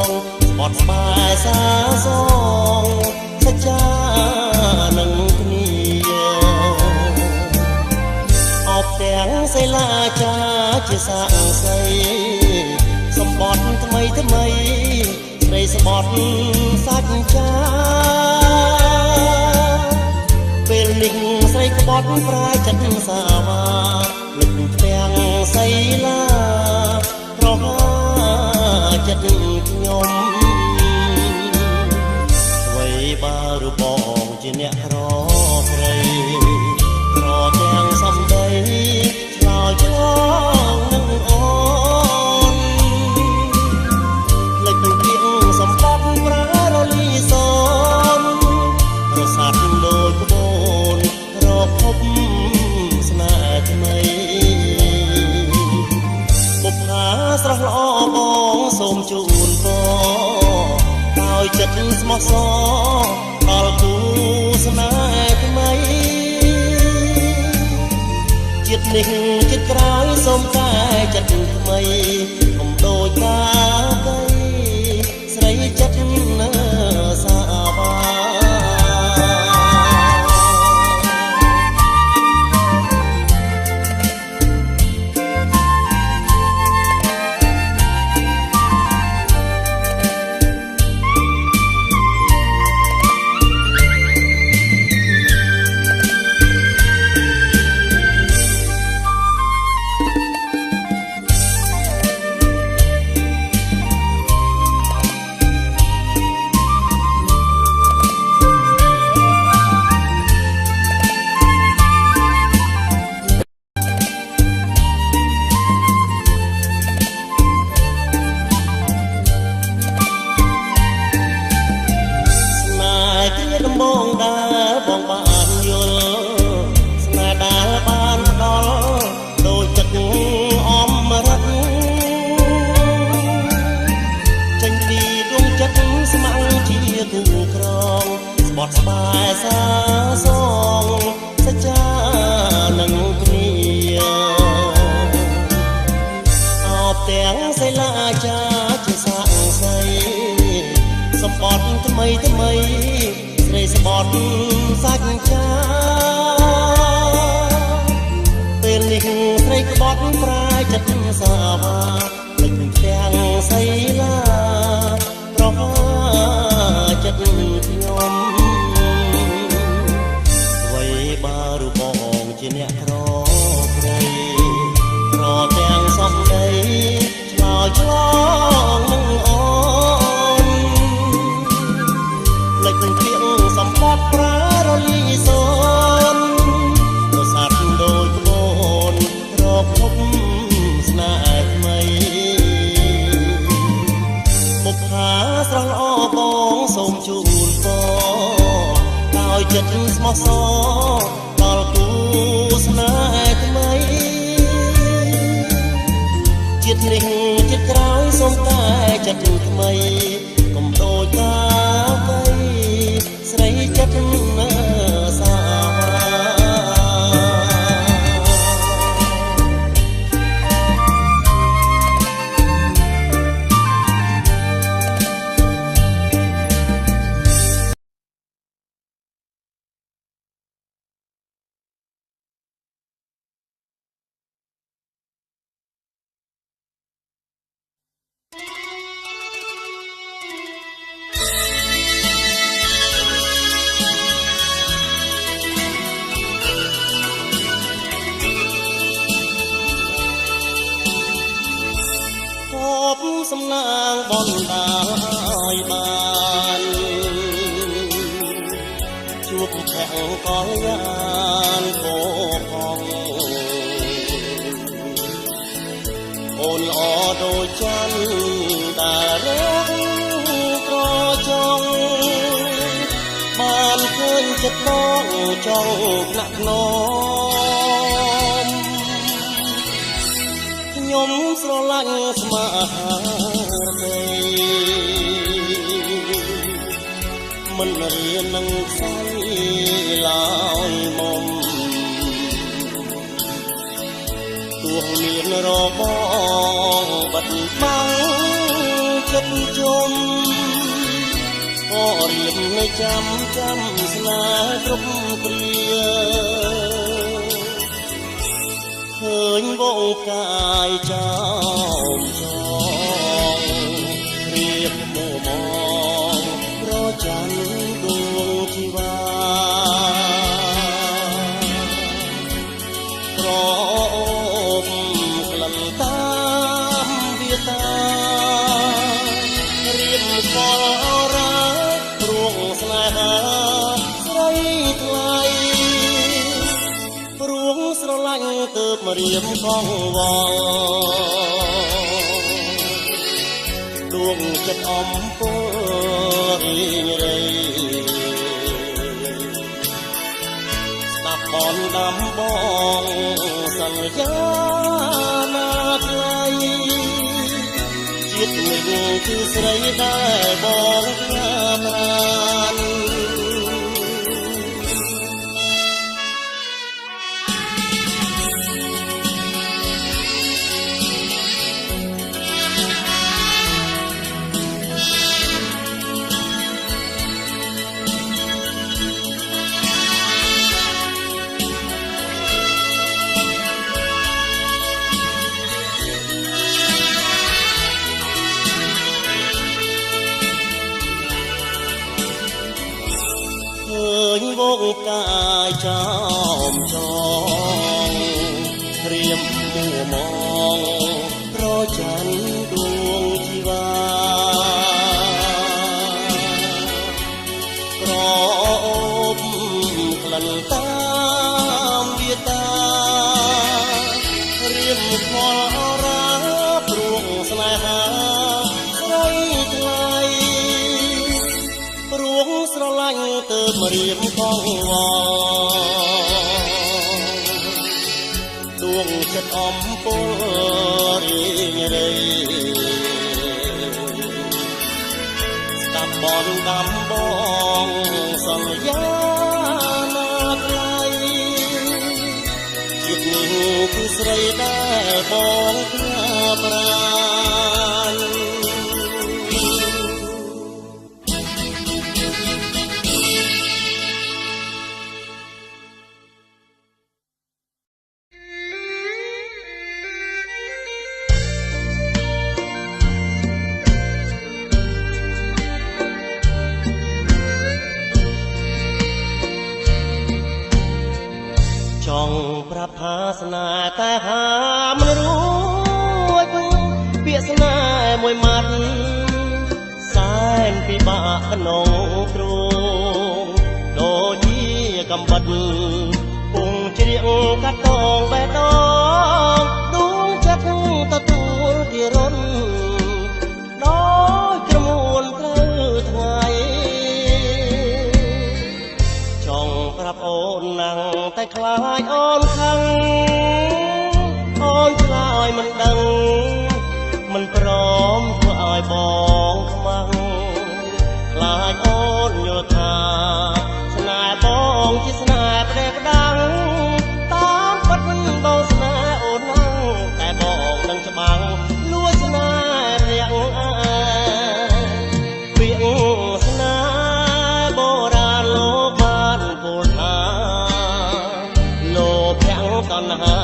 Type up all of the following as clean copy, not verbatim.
ងបត់ស្បែកសាសងសច្ចានឹងគ្នាអបទាំងសិលាចាជាសាក់សីសម្បត្តិថ្មីថ្មីស្រីស្បត់សាច់ចាពេលនេះស្រីក្បត់ប្រាយចិត្តសាវាលឹកទាំងសីលាប្រហាចិត្តខ្ញុំអ្វីបើរបងជាអ្នករព្រៃរទាំងសំដីឆ្លើយឆ្លងនឹងអូនលេចនឹងគៀងសម្បត្តិប្រារលីសនរសាត់ដូចក្បូនរភពស្នេហ៍ថ្មីបុព្វាស្រស់ល្អបងសូមជូនពរដោយចិត្តស្មោះសរដល់គូស្នេហ៍ថ្មីជាតិនេះជាតិក្រោយសូមតែចិត្តថ្មីកុំដូចកាកៃស្រីចិត្តនៅសាវាដំបងដែលបងបានយល់ស្នេហ៍ដែលបានដល់ដូចទឹកអមរិតចេញពីដួងចិត្តស្ម័គ្រជាគូក្រងស្បត់ស្បែកសាសងសច្ចានឹងគ្នាអបទាំងសិលាចាជាសាក់សីសម្បត្តិថ្មីថ្មីស្រីស្បត់សាច់ចាពេលនេះស្រីក្បត់ប្រាយចិត្តសាវាលេចទាំងសីលាប្រហាចិត្តខ្ញុំអ្វីបើរបងជាអ្នកក្រព្រៃរទាំងសំដីឆ្លើយឆ្លងនឹងអូនលេចទាំងសម្បត្តិប្រារលីសនរសាត់ដូចក្បូនរភពស្នេហ៍ថ្មីបុព្វាស្រស់ល្អបងសូមជូនពរដោយចិត្តស្មោះសរដល់គូស្នេហ៍ថ្មីជាតិនេះជាតិក្រោយសូមតែចិត្តថ្មីកុំដូចកាកៃស្រីចិត្តនៅសាវាសំណាងបងតាឲ្យបានជួបភ័ក្រកល្យានគោផងអូនល្អដូចច័ន្ទដែលរកក្រចង់បានឃើញចិត្តបងចង់ថ្នាក់ខ្នងខ្ញុំស្រឡាញ់ស្មារតីមិនរៀននឹងស្អីឡើយមុំទោះមានរបងបាត់បាំងចិត្តជុំ មក៏រៀមនៅចាំស្នេហ៍គ្រប់គ្រាឃើញវងកាយចោមចងរៀបមួមងប្រច័ណ្ឌដួងជីវ៉ាប្រអូបក្លិនតាមវាតារៀបកលរារួងស្នេហាស្រីថ្លៃរួងស្រឡាញ់ទើបមករៀបកងវល់ដួងចិត្តអំពើរីងរៃស្ដាប់បនដំបងសន្យាណាថ្លៃជាតិនេះគឺស្រីដែលបងខ្លាប្រានឃើញវងកាយចោមចងរៀមមួមងប្រច័ណ្ឌដួងជីវ៉ាក្រអូបក្លិនតាមវាតារៀមខ្វល់រាព្រួងស្នេហាស្រីថ្លៃរួងស្រឡាញ់ទើបមករៀបកងវល់ដួងចិត្តអំពើរីងរៃស្ដាប់បនដំបងសន្យាណាថ្លៃជាតិនេះគឺស្រីដែលបងខ្លាប្រានចង់ប្រាប់ថាស្នេហ៍តែហាមិនរួចពាក្យស្នេហ៍មួយម៉ាត់សែនពិបាកក្នុងទ្រូងដូចជាកំបិតពងជ្រៀងកាត់តងបេះដូងដួងចិត្តទទួលជារុនដោយក្រមួនត្រូវថ្ងៃចង់ប្រាប់អូនណាំងតែខ្លាចអូនខឹងអូនឆ្លើយមិនដឹងមិនព្រមធ្វើឲ្យបងខ្មាំងខ្លាចអូនយល់ថាស្នេហ៍បងជាស្នេហ៍ផ្ដេសផ្ដាំងតាមពិតមិនបងស្នេហ៍អូនណាំងតែបងដឹងច្បាំងលួចស្នេហ៍រាក់អាពាក្យស្នេហ៍បុរាណលោកបានពោលថាតណ្ហា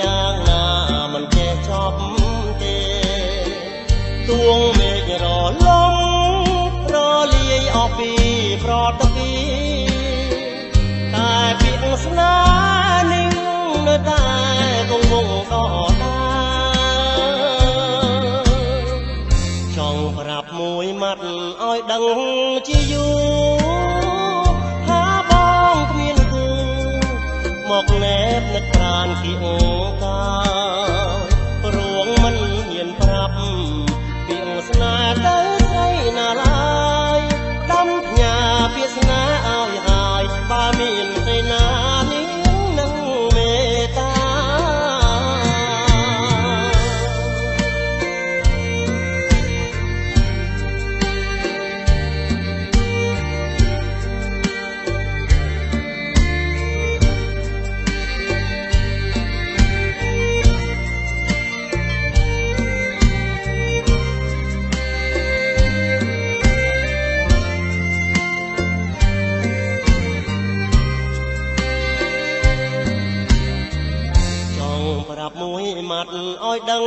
យ៉ាងណាមិនចេះចប់ទេទួងមេឃរលំរលាយអស់ពីប្រតពីតែពាក្យស្នេហ៍នេះនៅតែគង់វង្សដដែលចង់ប្រាប់មួយម៉ាត់ឲ្យដឹងជាយូរថាបងគ្មានមកណែបនឹកប្រានគៀងកាយព្រោងមិនហ៊ានប្រាប់ពាក្យស្នេហ៍ទៅស្រីណាឡើយដំផ្ញើពាក្យស្នេហ៍ឲ្យហើយបើមានឯណានេះនឹងមេត្តា ត់ឲ្យដឹង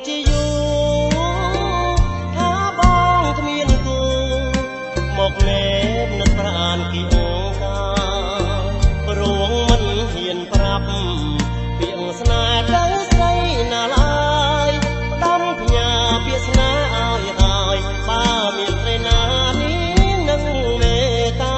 ជាយូរថាបងគ្មានគូមកណែនឹកប្រានគីអង្គការព្រោះមិនហ៊ានប្រាប់ពាក្យស្នេហ៍ទៅស្រីណាឡើយផ្ដំផ្ញើពាក្យស្នេហ៍ឲ្យហើយបើមានត្រីណានេះនឹងមេត្តា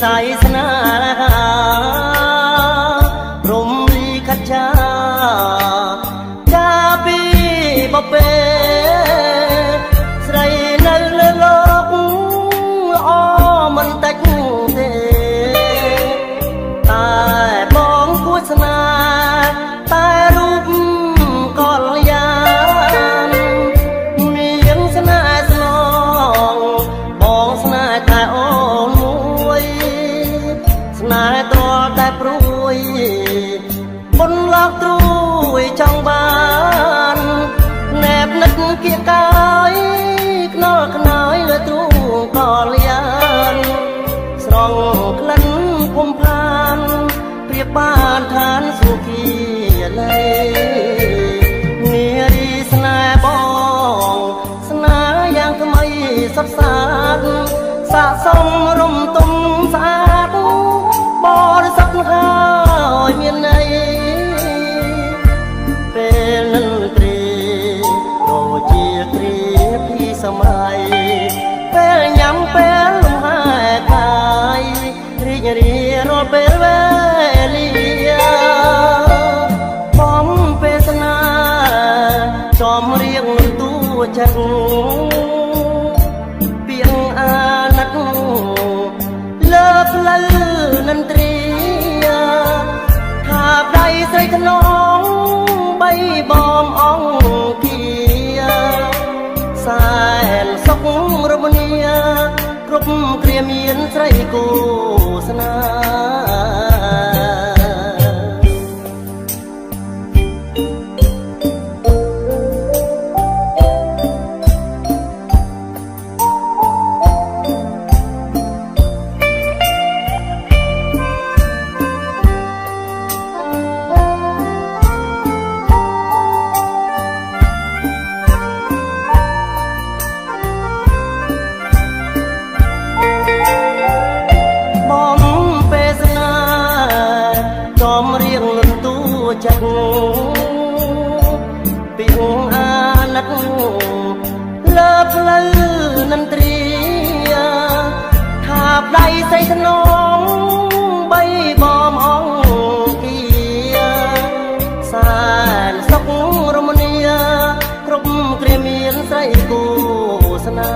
สายสนาพรหมลีขจาจาปีบเปใส่ในโลกอ้อมันตักเตตายมองกุศลาตายรูปกอลยานมียังสนาสลองมองสนาตายอ้นายตัวแต่ปรุยบนลอกตรุยช่องบ้านแนบนึกเกียกายขนอขน้อยเลยตรุก่อเลียนสรองคลันพมพานเปรียบบ้านทานสุขีเลยเนียดีสนายบองสนายอย่างทำไมสับสานสะสมรมตุมสาดบริษัทข้าวเมียนในเป็นนันตรีโดยเจียตรีพี่สมัยเป็นย้ำเป็นลมหายกายรีรีรอเป็นเวลีป้อมเป็นสนาจอมเรียงตัวจันเปียงอานักเลิฟละนันตรีหาบใดใส่ขนมใบบอมอ่องเกียสายสกรมเนียกรุบเกลียเมียนใส่กูสนาจักปีองอานักเลิฟละนันตรีหาบใดใส่ขนมใบบอมอ่องเกียสารสกรมเนียกรุบเกลียเมียนใส่กูสนา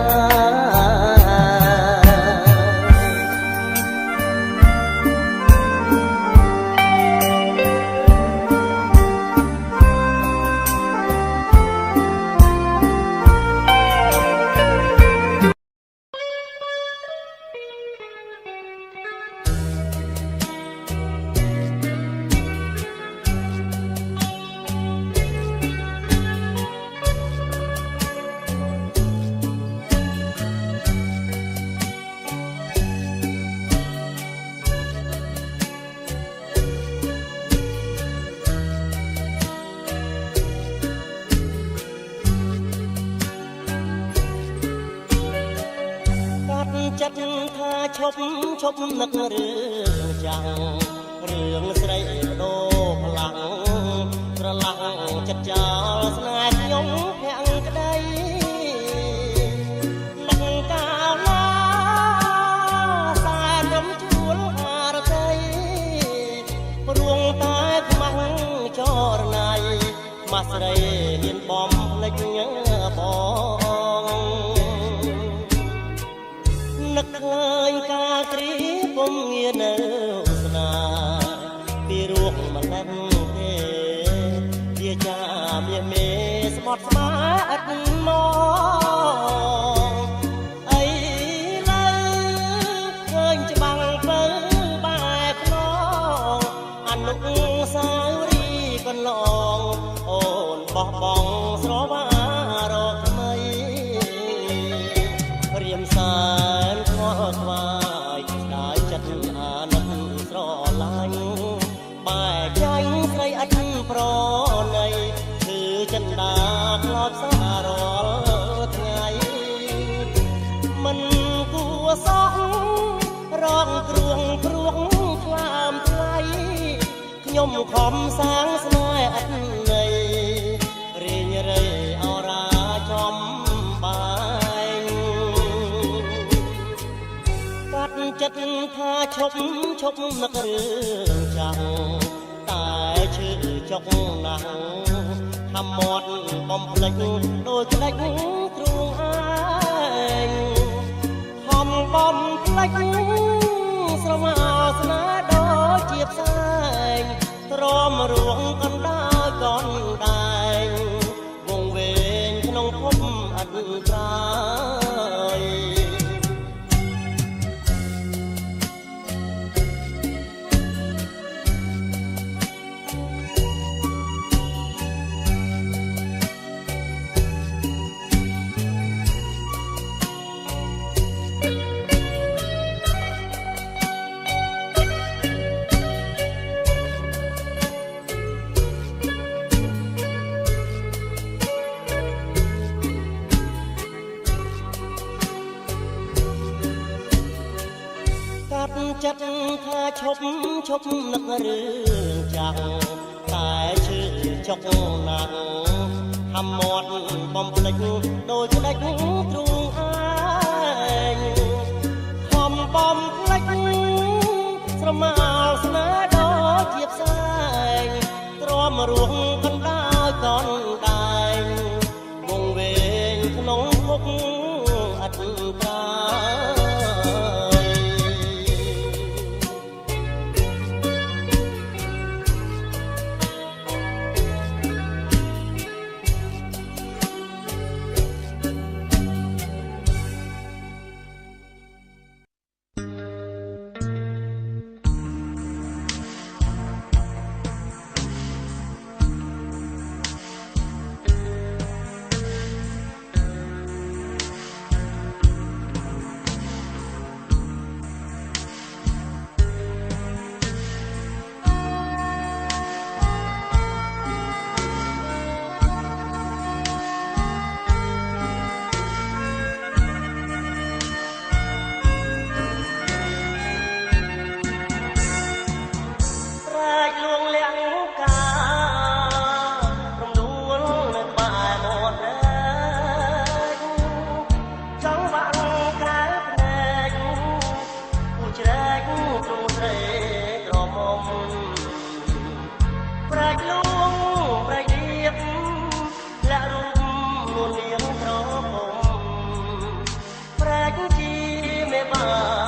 จัดท่าชบนักเรื่องจังเรื่องใส่โดพลังกระลังจัดจ้าสนายยงแข่งกระไดนักกาวลาสายน้ำจวนหาระใจรวงตายมังจอรนายมาใส่เห็นบอมและย នឹកឃើញការគ្រីពុំងានៅស្នាពីរួកម្លឹងទេជាចាមាសមេស្បត់ស្មាឥតមកអីលើឃើញច្បាំងទៅបែបខ្នងអនុសាវរីយ៍កន្លងអូនបោះបង់ស្រវារកថ្មីរៀមសានខ្វល់ខ្វាយស្ដាយចិត្តអាណិតស្រឡាញ់បែកចាញ់ស្រីឥតប្រណីគឺចិន្តាខ្លោចសាររាល់ថ្ងៃមិនគួសោះរងគ្រួងព្រោះខ្លាមថ្លៃខ្ញុំខំសាងស្នេហ៍ឥតន័យរីងរៃអរាចំបែងកាត់ចិត្តថាឈប់នឹករឿងចាំងតែឈឺចុកណាស់ខំមាត់បំភ្លេចដូចក្ដេចទ្រូងឯងខំបំភ្លេចស្រមោស្នេហ៍ដូចជាផ្សែងទ្រាំរួងកណ្ដាលកនដែងវងវែងក្នុងភពអត់ត្រាយចិត្តថាឈប់នឹករឿងចាំងតែឈឺចុកណាស់ខំមាត់បំភ្លេចដូចក្ដេចទ្រូងឯងខំបំភ្លេចស្រមោស្នេហ៍ដូចជាផ្សែងទ្រាំរួងកណ្ដាលកនដែងវងវែងក្នុងភពអត់ត្រាBye.